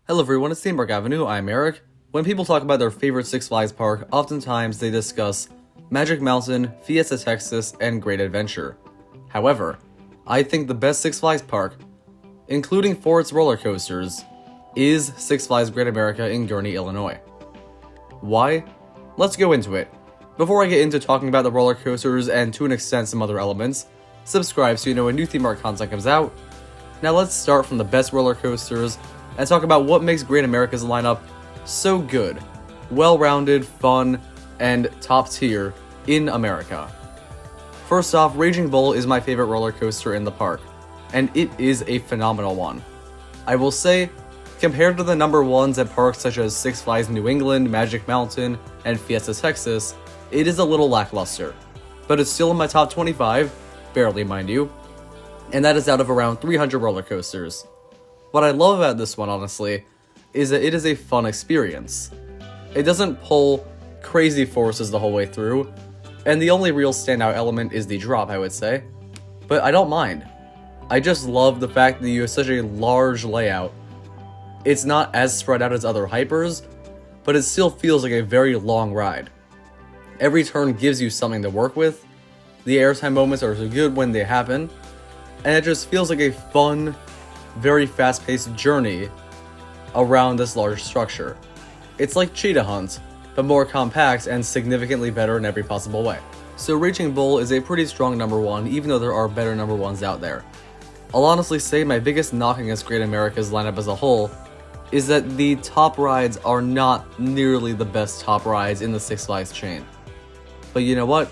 Hello everyone, it's Theme Park Avenue, I'm Eric. When people talk about their favorite Six Flags park, oftentimes they discuss Magic Mountain, Fiesta Texas, and Great Adventure. However, I think the best Six Flags park, including for its roller coasters, is Six Flags Great America in Gurnee, Illinois. Why? Let's go into it. Before I get into talking about the roller coasters and to an extent some other elements, subscribe so you know when new theme park content comes out. Now let's start from the best roller coasters and talk about what makes Great America's lineup so good, well-rounded, fun, and top tier in America. First off, Raging Bull is my favorite roller coaster in the park, and it is a phenomenal one. I will say, compared to the number ones at parks such as Six Flags New England, Magic Mountain, and Fiesta Texas, it is a little lackluster, but it's still in my top 25, barely mind you, and that is out of around 300 roller coasters. What I love about this one, honestly, is that it is a fun experience. It doesn't pull crazy forces the whole way through, and the only real standout element is the drop, I would say. But I don't mind. I just love the fact that you have such a large layout. It's not as spread out as other hypers, but it still feels like a very long ride. Every turn gives you something to work with, the airtime moments are so good when they happen, and it just feels like a fun, very fast-paced journey around this large structure. It's like Cheetah Hunt, but more compact and significantly better in every possible way. So Raging Bull is a pretty strong number one, even though there are better number ones out there. I'll honestly say my biggest knock against Great America's lineup as a whole is that the top rides are not nearly the best top rides in the Six Flags chain. But you know what?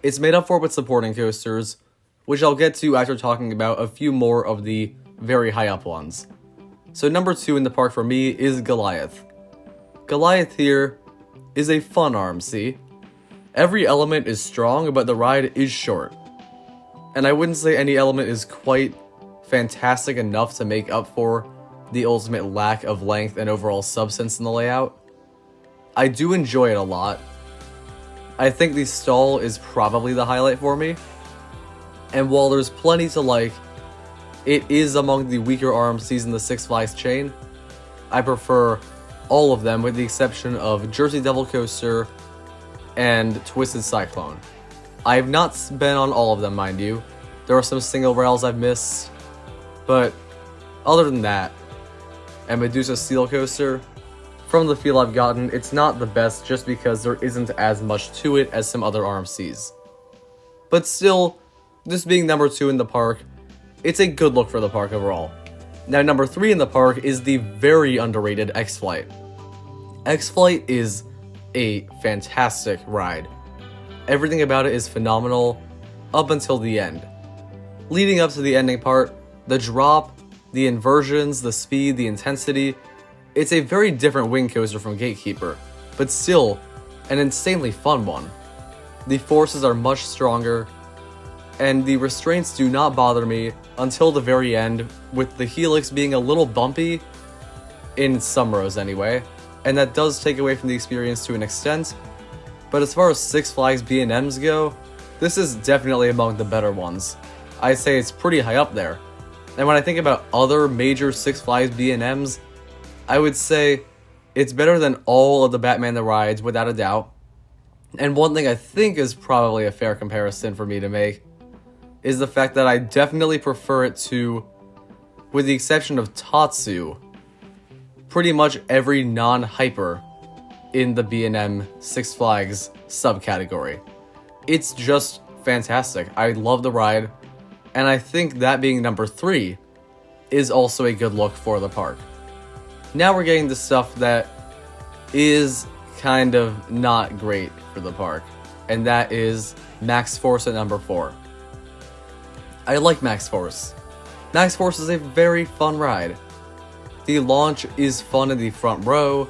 It's made up for with supporting coasters, which I'll get to after talking about a few more of the very high up ones. So number 2 in the park for me is Goliath. Goliath here is a fun RMC. Every element is strong, but the ride is short. And I wouldn't say any element is quite fantastic enough to make up for the ultimate lack of length and overall substance in the layout. I do enjoy it a lot. I think the stall is probably the highlight for me. And while there's plenty to like, it is among the weaker RMCs in the Six Flags chain. I prefer all of them with the exception of Jersey Devil Coaster and Twisted Cyclone. I have not been on all of them, mind you. There are some single rails I've missed, but other than that, and Medusa Steel Coaster, from the feel I've gotten, it's not the best just because there isn't as much to it as some other RMCs. But still, this being number 2 in the park, it's a good look for the park overall. Now number 3 in the park is the very underrated X-Flight. X-Flight is a fantastic ride. Everything about it is phenomenal up until the end. Leading up to the ending part, the drop, the inversions, the speed, the intensity, it's a very different wing coaster from Gatekeeper, but still an insanely fun one. The forces are much stronger, and the restraints do not bother me until the very end, with the helix being a little bumpy, in some rows anyway, and that does take away from the experience to an extent, but as far as Six Flags B&Ms go, this is definitely among the better ones. I'd say it's pretty high up there. And when I think about other major Six Flags B&Ms, I would say it's better than all of the Batman the Rides, without a doubt. And one thing I think is probably a fair comparison for me to make is the fact that I definitely prefer it to, with the exception of Tatsu, pretty much every non-hyper in the B&M Six Flags subcategory. It's just fantastic. I love the ride, and I think that being number 3 is also a good look for the park. Now we're getting to stuff that is kind of not great for the park, and that is Max Force at number 4. I like Max Force. Max Force is a very fun ride. The launch is fun in the front row.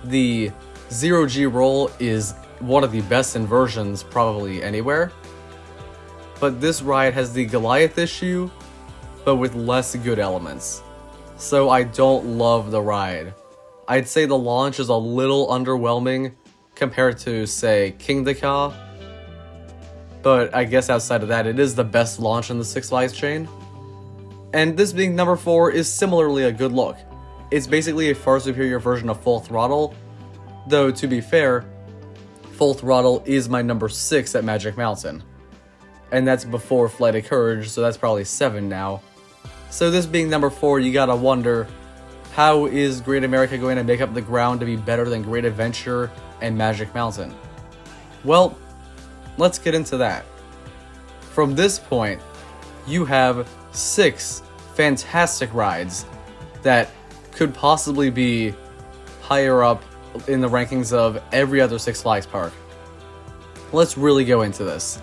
The Zero-G roll is one of the best inversions probably anywhere. But this ride has the Goliath issue, but with less good elements. So I don't love the ride. I'd say the launch is a little underwhelming compared to, say, Kingda Ka. But I guess outside of that, it is the best launch in the Six Flags chain. And this being number 4 is similarly a good look. It's basically a far superior version of Full Throttle, though to be fair, Full Throttle is my number 6 at Magic Mountain. And that's before Flight of Courage, so that's probably 7 now. So this being number 4, you gotta wonder, how is Great America going to make up the ground to be better than Great Adventure and Magic Mountain? Well, let's get into that. From this point, you have 6 fantastic rides that could possibly be higher up in the rankings of every other Six Flags park. Let's really go into this.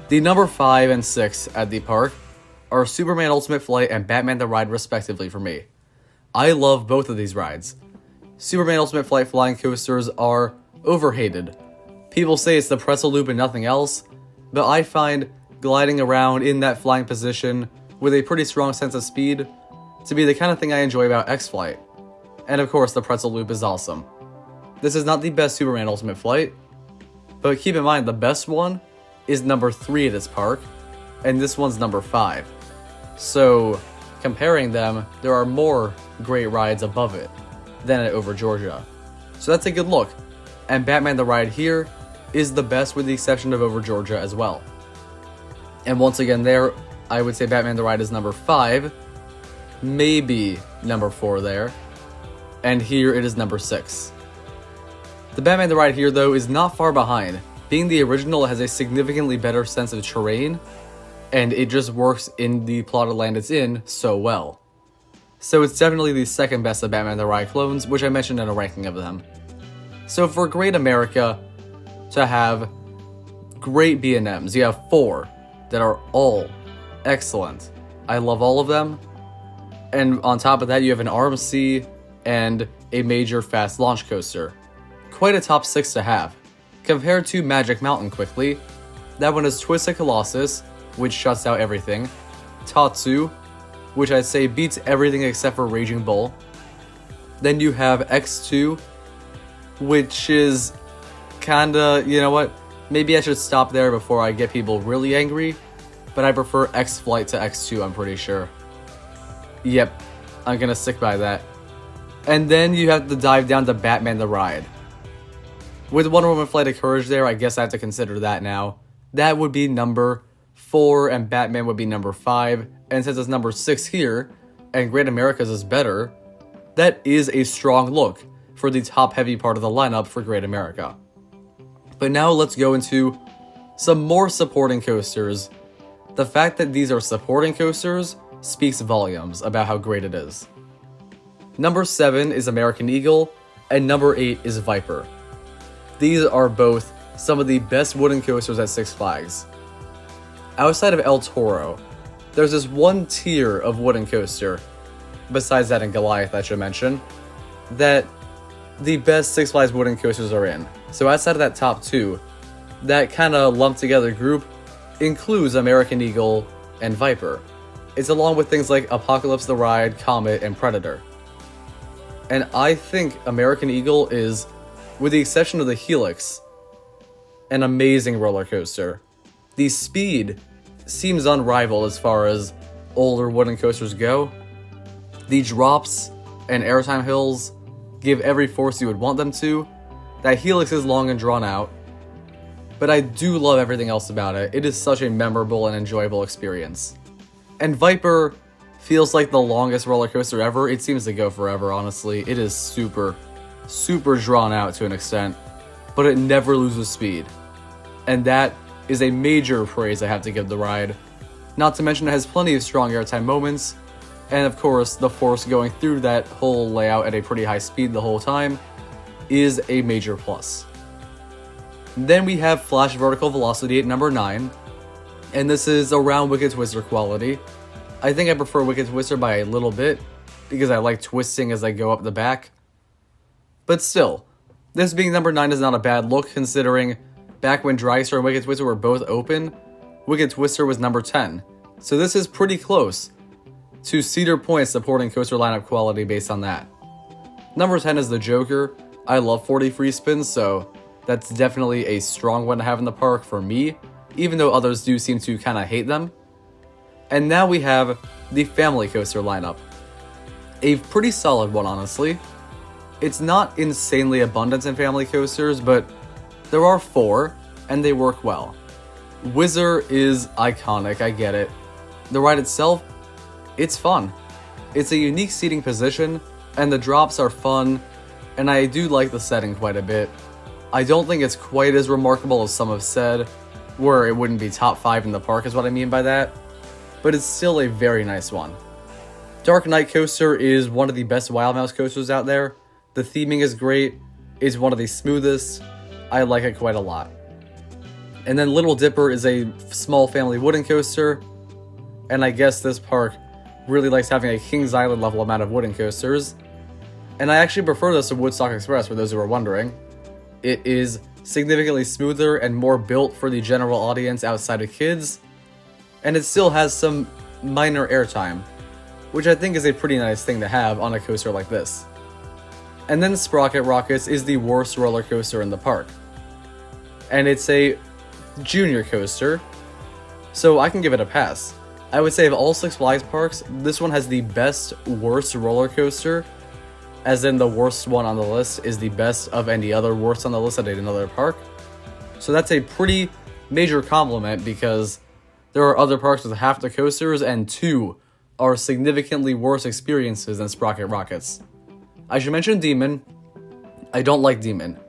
The number 5 and 6 at the park are Superman Ultimate Flight and Batman the Ride respectively for me. I love both of these rides. Superman Ultimate Flight flying coasters are overhated. People say it's the pretzel loop and nothing else, but I find gliding around in that flying position with a pretty strong sense of speed to be the kind of thing I enjoy about X-Flight. And of course, the pretzel loop is awesome. This is not the best Superman Ultimate Flight, but keep in mind the best one is number 3 at this park, and this one's number 5. So, comparing them, there are more great rides above it than at Over Georgia. So that's a good look. And Batman the Ride here is the best with the exception of Over Georgia as well. And once again there, I would say Batman the Ride is number 5, maybe number 4 there, and here it is number 6. The Batman the Ride here though is not far behind. Being the original, it has a significantly better sense of terrain, and it just works in the plotted land it's in so well. So it's definitely the second best of Batman the Ride clones, which I mentioned in a ranking of them. So for Great America to have great B&Ms, you have 4 that are all excellent. I love all of them. And on top of that, you have an RMC and a major fast launch coaster. Quite a top 6 to have. Compared to Magic Mountain quickly, that one is Twisted Colossus, which shuts out everything, Tatsu, which I'd say beats everything except for Raging Bull. Then you have X2, which is kinda, you know what, maybe I should stop there before I get people really angry, but I prefer X-Flight to X2, I'm pretty sure. Yep, I'm gonna stick by that. And then you have to dive down to Batman the Ride. With Wonder Woman Flight of Courage there, I guess I have to consider that now. That would be number 4, and Batman would be number 5. And since it's number 6 here, and Great America's is better, that is a strong look for the top-heavy part of the lineup for Great America. But now let's go into some more supporting coasters. The fact that these are supporting coasters speaks volumes about how great it is. Number 7 is American Eagle, and number 8 is Viper. These are both some of the best wooden coasters at Six Flags. Outside of El Toro, there's this one tier of wooden coaster, besides that and Goliath I should mention, that the best Six Flags wooden coasters are in. So outside of that top 2, that kind of lumped together group includes American Eagle and Viper. It's along with things like Apocalypse the Ride, Comet, and Predator. And I think American Eagle is, with the exception of the Helix, an amazing roller coaster. The speed seems unrivaled as far as older wooden coasters go. The drops and airtime hills give every force you would want them to. That Helix is long and drawn out, but I do love everything else about it. It is such a memorable and enjoyable experience. And Viper feels like the longest roller coaster ever. It seems to go forever, honestly. It is super drawn out to an extent, but it never loses speed. And that is a major praise I have to give the ride. Not to mention it has plenty of strong airtime moments, and of course the force going through that whole layout at a pretty high speed the whole time is a major plus. Then we have Flash Vertical Velocity at number 9, and this is around Wicked Twister quality. I think I prefer Wicked Twister by a little bit, because I like twisting as I go up the back. But still, this being number 9 is not a bad look considering back when Dragster and Wicked Twister were both open, Wicked Twister was number 10. So this is pretty close to Cedar Point supporting coaster lineup quality based on that. Number 10 is the Joker. I love 40 free spins, so that's definitely a strong one to have in the park for me, even though others do seem to kind of hate them. And now we have the family coaster lineup. A pretty solid one, honestly. It's not insanely abundant in family coasters, but there are 4, and they work well. Whizzer is iconic, I get it. The ride itself, it's fun. It's a unique seating position, and the drops are fun, and I do like the setting quite a bit. I don't think it's quite as remarkable as some have said, where it wouldn't be top 5 in the park is what I mean by that, but it's still a very nice one. Dark Knight Coaster is one of the best Wild Mouse coasters out there. The theming is great, it's one of the smoothest, I like it quite a lot. And then Little Dipper is a small family wooden coaster, and I guess this park really likes having a Kings Island level amount of wooden coasters. And I actually prefer this to Woodstock Express, for those who are wondering. It is significantly smoother and more built for the general audience outside of kids, and it still has some minor airtime, which I think is a pretty nice thing to have on a coaster like this. And then Sprocket Rockets is the worst roller coaster in the park. And it's a junior coaster, so I can give it a pass. I would say of all Six Flags parks, this one has the best worst roller coaster, as in the worst one on the list is the best of any other worst on the list at another park. So that's a pretty major compliment, because there are other parks with half the coasters and 2 are significantly worse experiences than Sprocket Rockets. I should mention Demon. I don't like Demon.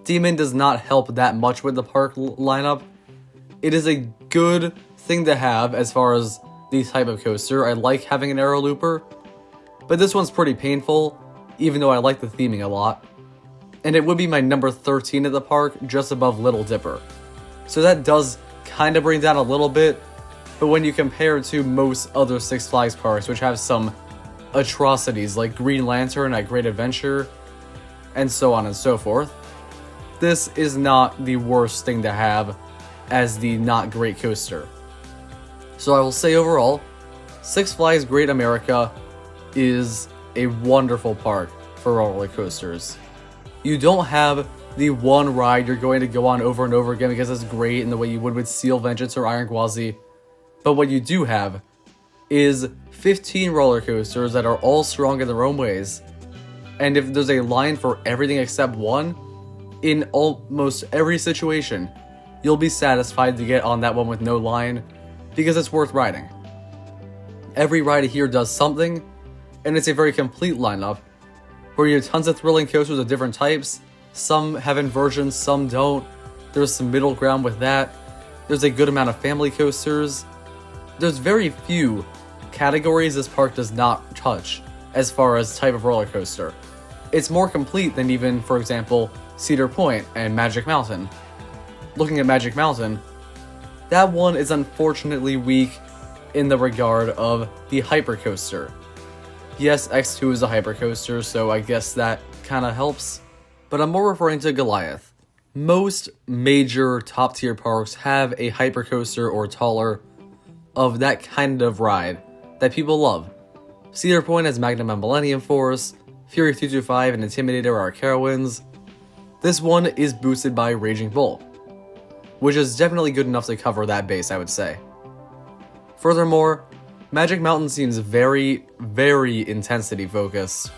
Demon does not help that much with the park lineup. It is a good thing to have as far as the type of coaster. I like having an aero looper, but this one's pretty painful, even though I like the theming a lot. And it would be my number 13 at the park, just above Little Dipper. So that does kind of bring down a little bit, but when you compare it to most other Six Flags parks, which have some atrocities like Green Lantern at Great Adventure, and so on and so forth, this is not the worst thing to have as the not great coaster. So I will say overall, Six Flags Great America is a wonderful park for roller coasters. You don't have the one ride you're going to go on over and over again because it's great in the way you would with Seal Vengeance or Iron Gwazi, but what you do have is 15 roller coasters that are all strong in their own ways, and if there's a line for everything except one, in almost every situation, you'll be satisfied to get on that one with no line, because it's worth riding. Every ride here does something, and it's a very complete lineup, where you have tons of thrilling coasters of different types. Some have inversions, some don't. There's some middle ground with that. There's a good amount of family coasters. There's very few categories this park does not touch as far as type of roller coaster. It's more complete than even, for example, Cedar Point and Magic Mountain. Looking at Magic Mountain, that one is unfortunately weak in the regard of the hypercoaster. Yes, X2 is a hypercoaster, so I guess that kind of helps, but I'm more referring to Goliath. Most major top tier parks have a hypercoaster or taller of that kind of ride that people love. Cedar Point has Magnum and Millennium Force, Fury 225 and Intimidator are Carowinds. This one is boosted by Raging Bull, which is definitely good enough to cover that base, I would say. Furthermore, Magic Mountain seems very, very intensity focused,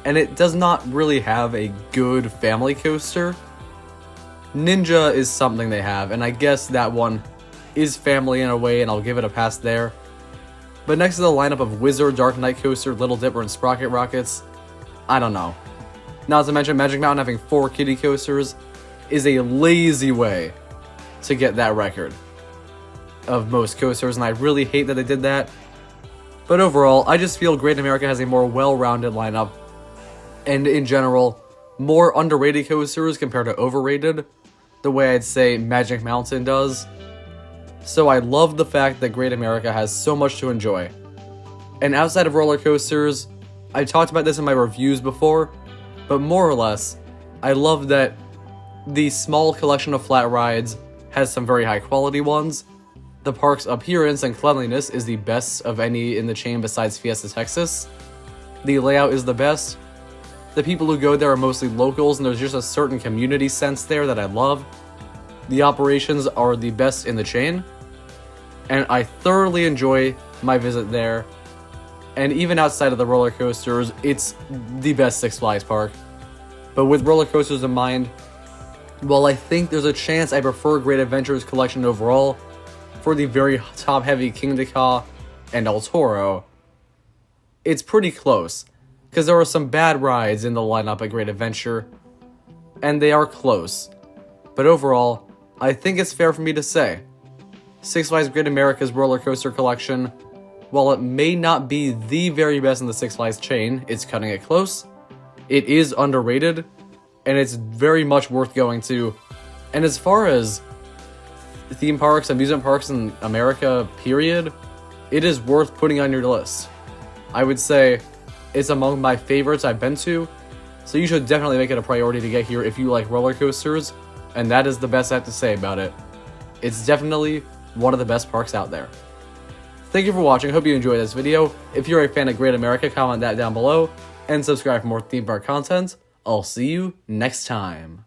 and it does not really have a good family coaster. Ninja is something they have, and I guess that one is family in a way, and I'll give it a pass there. But next to the lineup of Whizzer, Dark Knight Coaster, Little Dipper, and Sprocket Rockets, I don't know. Not to mention Magic Mountain having 4 kiddie coasters is a lazy way to get that record of most coasters, and I really hate that they did that. But overall, I just feel Great America has a more well-rounded lineup, and in general, more underrated coasters compared to overrated, the way I'd say Magic Mountain does. So I love the fact that Great America has so much to enjoy. And outside of roller coasters, I talked about this in my reviews before, but more or less, I love that the small collection of flat rides has some very high quality ones. The park's appearance and cleanliness is the best of any in the chain besides Fiesta Texas. The layout is the best. The people who go there are mostly locals, and there's just a certain community sense there that I love. The operations are the best in the chain, and I thoroughly enjoy my visit there. And even outside of the roller coasters, it's the best Six Flags park. But with roller coasters in mind, while I think there's a chance I prefer Great Adventures Collection overall for the very top-heavy Kingda Ka and El Toro, it's pretty close, because there are some bad rides in the lineup at Great Adventure, and they are close. But overall, I think it's fair for me to say, Six Flags Great America's roller coaster collection, while it may not be the very best in the Six Flags chain, it's cutting it close, it is underrated, and it's very much worth going to. And as far as theme parks, amusement parks in America, period, it is worth putting on your list. I would say it's among my favorites I've been to, so you should definitely make it a priority to get here if you like roller coasters, and that is the best I have to say about it. It's definitely one of the best parks out there. Thank you for watching, hope you enjoyed this video. If you're a fan of Great America, comment that down below, and subscribe for more theme park content. I'll see you next time.